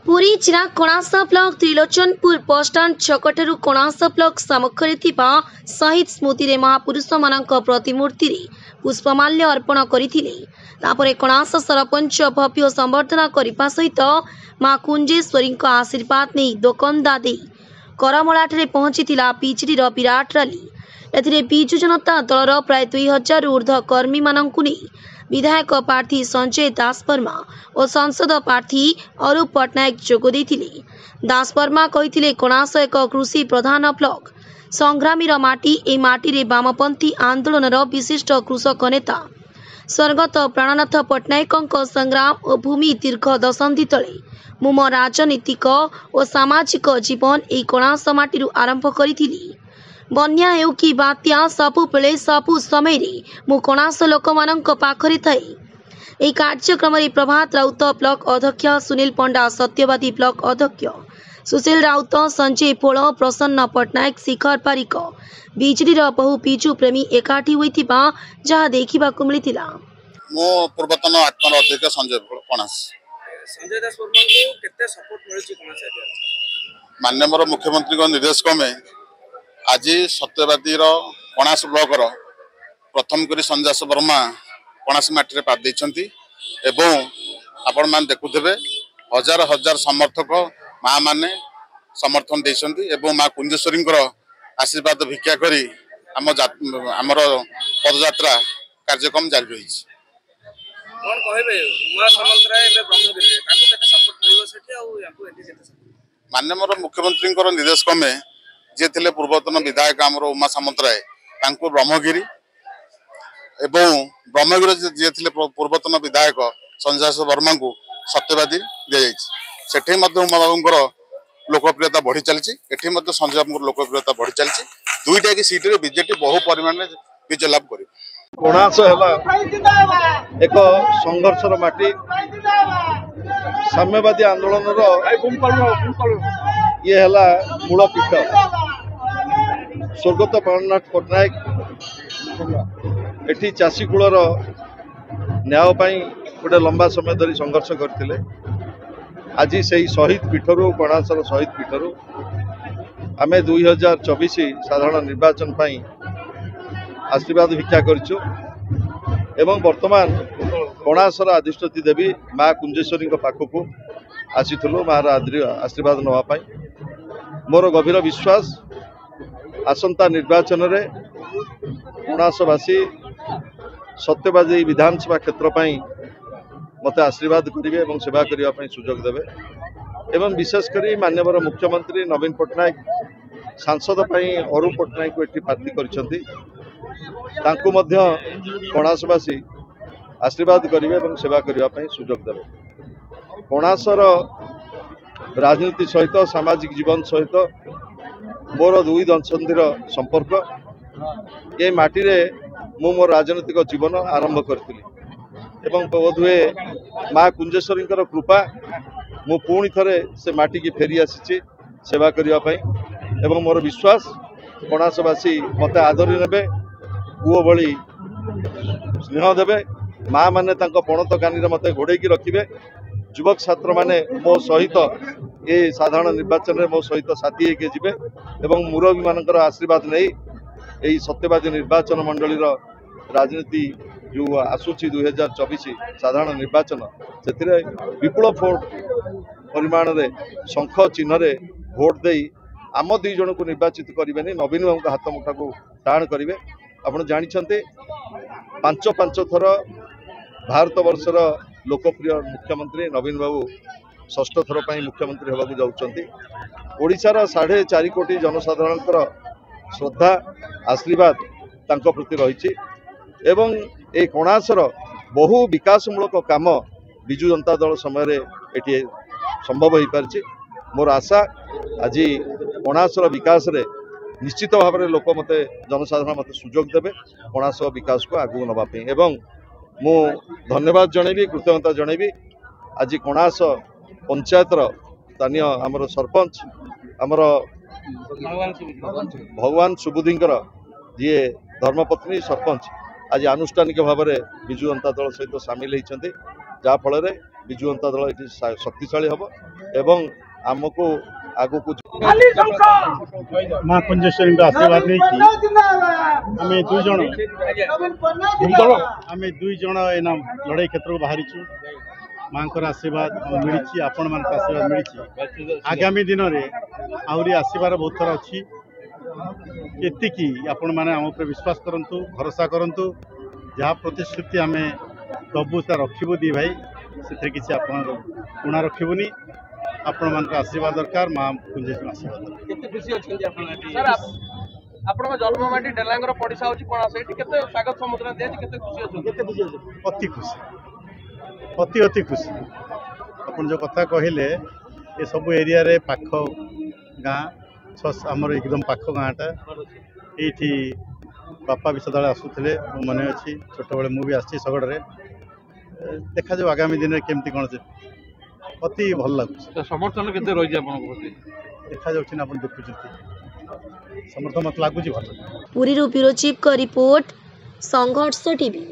पुरी जिला कोणास block त्रिलोचनपुर bus stand छकठारु कोणास ब्लॉक सम्मुखरे थिबा शहीद स्मृति रे महापुरुष मानक प्रतिमूर्ति रे पुष्पमाल्य अर्पण करथिले। तापरे कोणास सरपंच भव्य संबर्धना करने सहित मां कुंजेश्वरी आशीर्वाद नहीं दोकंदा दे करमलाठे पहुंचीला बीजेडी विराट रैली। एथिरे बिजु जनता दलर प्राय 2000 ऊर्ध्व कर्मी मानंकु नहीं विधायक प्रार्थी संजय दास वर्मा और सांसद प्रार्थी अरूप पट्टनायक जोग देथिले। दास वर्मा कहिथिले कोणास एक कृषि प्रधान ब्लॉक संग्रामीर माटी ए माटी रे वामपंथी आंदोलनर विशिष्ट कृषक नेता स्वर्गत प्राणनाथ पट्टनायक संग्राम और भूमि दीर्घ दशंधि तले मु मो राजनीतिक और सामाजिक जीवन ए कोणास माटी आरंभ करिथिली। बन्या हेउ कि बात्या सबु बेले सबु समय मु कोणास लोक मानक पाखरे थाए। এই कार्यक्रम प्रभात राउत ब्लॉक अध्यक्ष सुनील पंडा सत्यवादी ब्लॉक अध्यक्ष सुशील राउत संजय पोल प्रसन्न पट्टनायक शिखर पारिक बीजेडीर बहु बिजु प्रेमी एकाठी होइतिबा जहा देखिबाकु मिलितिला। मो पूर्वतन आत्मर अध्यक्ष संजय पोल कोणास संजय दास वर्मा को केते सपोर्ट मिलछि कोणास एरिया माननीय मुख्यमंत्री को निर्देश क्रमे आज सत्यवादी कोणास ब्लॉक प्रथम करी संजय दास वर्मा कोणास माटी पाद देइछंती एवं आपण मान देखुथिबे हजार हजार समर्थक माँ माने समर्थन देइछंती एवं माँ कुंजेश्वरी आशीर्वाद भिक्षा करी आमर पदयात्रा कार्यक्रम जारी रही। कोन कहबे उमा सामंतराय एबे ब्रह्मगिरी रे ताको केते सपोर्ट मिलबो सेठी आ याकू एठी केते सपोर्ट माननीय मुख्यमंत्री निर्देश क्रमे जे थिले पूर्वतन विधायक आमर उमा सामंतराय तांको ब्रह्मगिरी एवं ब्रह्मगिरी जे थिले पूर्वतन विधायक संजय दास वर्मा को सत्यवादी दि जाइए उमा बाबूर लोकप्रियता बढ़ी चलती एठी संजय बाबू लोकप्रियता बढ़ी चलती दुईटा की सीट रे बीजेपी बहु परिमाण में विजय लाभ कर। कोणास एक संघर्षर माटी साम्यवादी आंदोलन ये है मूल पीठ स्वर्गत प्राणनाथ पट्टनायक एठी चाषी कूलर न्याय गोटे लंबा समय धरी संघर्ष करते। आज से शहीद पीठर कोणासर शहीद पीठर आम 2024 साधारण निर्वाचन आशीर्वाद भिक्षा करिछु एवं वर्तमान कोणासर अधिष्ठती देवी माँ कुंजेश्वरी पाखक आसीथिलु मार आशीर्वाद नापी मोर गभीर विश्वास आसंता निर्वाचन रे कोणासवासी सत्यवादी विधानसभा क्षेत्र मते आशीर्वाद करेंगे और सेवा करने सुजोग देवे एवं विशेषकर माननीय मुख्यमंत्री नवीन पट्टनायक सांसद अरूप पट्टनायक को ये प्रार्थी कर कोणासवासी आशीर्वाद करेंगे और सेवा करने सुजोग देवे। कोणासर राजनीति सहित सामाजिक जीवन सहित मोर दुई दशंधीर संपर्क ये माटी रे मु मोर राजनीतिक जीवन आरंभ करी एवं बोधुए माँ कुंजेश्वरी कृपा मु पुणी थे से माटी की फेरी आसी सेवा करने एवं मोर विश्वास कोणासवासी मत आदरी ने पुओ भली स्नेह देवे माँ मैंने पणत कानी मत घोड़े रखिए युवक छात्र मैंने मो सहित ये साधारण निर्वाचन में मो सहित साथी होके जिवे एवं मुरबी मान आशीर्वाद नहीं यही सत्यवादी निर्वाचन मंडली राजनीति जो आसूची 2024 साधारण निर्वाचन से विपुल भोट परिमाण रे शंख चिन्ह रे भोट दे आम दुई जन को निर्वाचित करें नवीन बाबू हाथ मुठा को टाण करेंगे। आपड़ जानते 5 थर भारत वर्षर लोकप्रिय मुख्यमंत्री नवीन बाबू षष्ठ थर पर मुख्यमंत्री होगा जाउछंती। ओडिशार 4.5 कोटी जनसाधारण श्रद्धा आशीर्वाद तांको प्रति रही एवं ए कोणासर बहु विकासमूलक काम बिजु जनता दल समय ये संभव हो पारि। मोर आशा आज कोणासर विकास रे निश्चित भाव में लोक मत जनसाधारण मत सुजोग देवे कोणास विकास को आगू नवाई एवं मु धन्यवाद जनइबी कृतज्ञता जनइबी आज कोणास पंचायतर स्थानीय आमर सरपंच आमर भगवान सुबुद्धि जी धर्मपत्नी सरपंच आज आनुष्ठानिक भाव में बिजु जनता दल सहित सामिल होती जहाँफल ବିଜୁ ଜନତା ଦଳ ଏଠି ଶକ୍ତିଶାଳୀ ହେବ ଏବଂ ଆମକୁ ଆଗକୁ माँ कुंजेश्वरी आशीर्वाद नहीं आम दुई जन एना लड़ाई क्षेत्र को बाहरी माँ आशीर्वाद मिली आपण मान आशीर्वाद मिली आगामी दिन में आहरी आसबार बहुत थर अच्छी एतिकी आपण मैंने आम उपर विश्वास करंतु भरोसा करंतु जहाँ प्रतिश्रुति आम दबू ता रखिबु दी भाई से किसी आप ऊणा रखिबुनी आपण मान आशीर्वाद दरकार माँ कुंजेश्वरी आशीर्वाद सर आपण जन्ममाटी डेलांगर पड़िसा होची कोना सेठी केते स्वागत समुद्र दिया केते खुशी अछि केते खुशी अछि अति खुशी अति खुशी अपन जो कथा कहले ये सब एरिया रे पाख गाँ आमर एकदम पाख गाँटा ये बापा भी सदा आसुले मन अच्छी छोट बड़े मुझे आसी शगड़े देखा जाओ आगामी दिन में केमती कौन अति भल लगुच समर्थन केते रही देखा जाऊँ आप देखुं समर्थन मत लगुच भल पुरी ब्यूरो चीफ का रिपोर्ट संघर्ष टीवी।